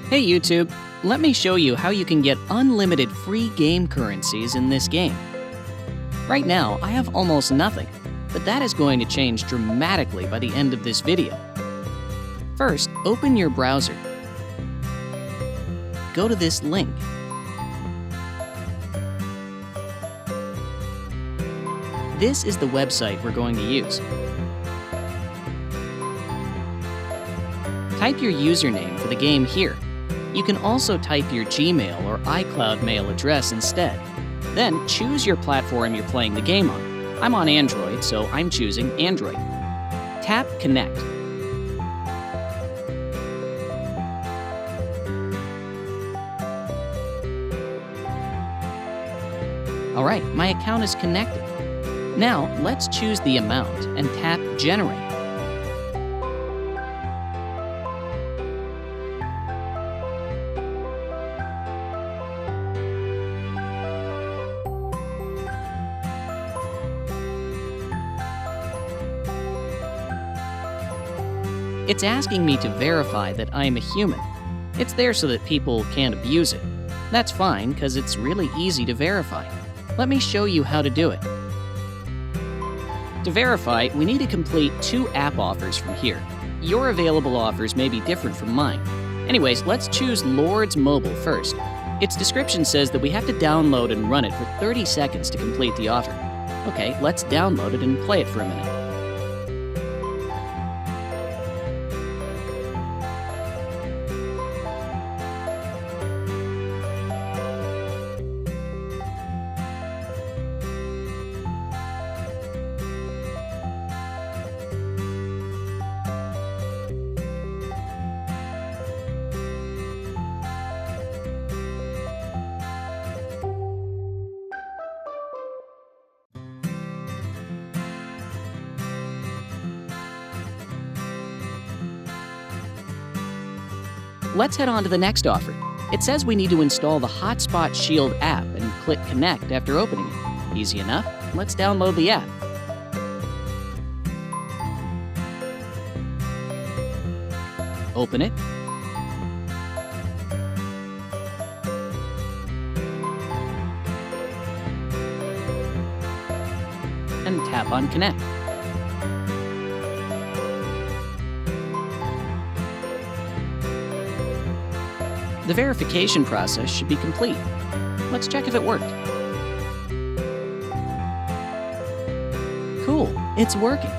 Hey YouTube, let me show you how you can get unlimited free game currencies in this game. Right now, I have almost nothing, but that is going to change dramatically by the end of this video. First, open your browser. Go to this link. This is the website we're going to use. Type your username for the game here. You can also type your Gmail or iCloud mail address instead. Then choose your platform you're playing the game on. I'm on Android, so I'm choosing Android. Tap Connect. Alright, my account is connected. Now, let's choose the amount and tap Generate. It's asking me to verify that I am a human. It's there so that people can't abuse it. That's fine, because it's really easy to verify. Let me show you how to do it. To verify, we need to complete 2 app offers from here. Your available offers may be different from mine. Anyways, let's choose Lord's Mobile first. Its description says that we have to download and run it for 30 seconds to complete the offer. Okay, let's download it and play it for a minute. Let's head on to the next offer. It says we need to install the Hotspot Shield app and click Connect after opening it. Easy enough. Let's download the app. Open it. And tap on Connect. The verification process should be complete. Let's check if it worked. Cool, it's working.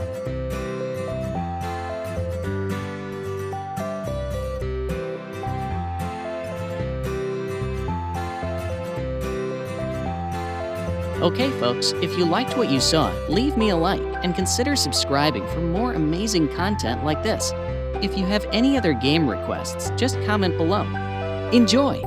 Okay folks, if you liked what you saw, leave me a like and consider subscribing for more amazing content like this. If you have any other game requests, just comment below. Enjoy!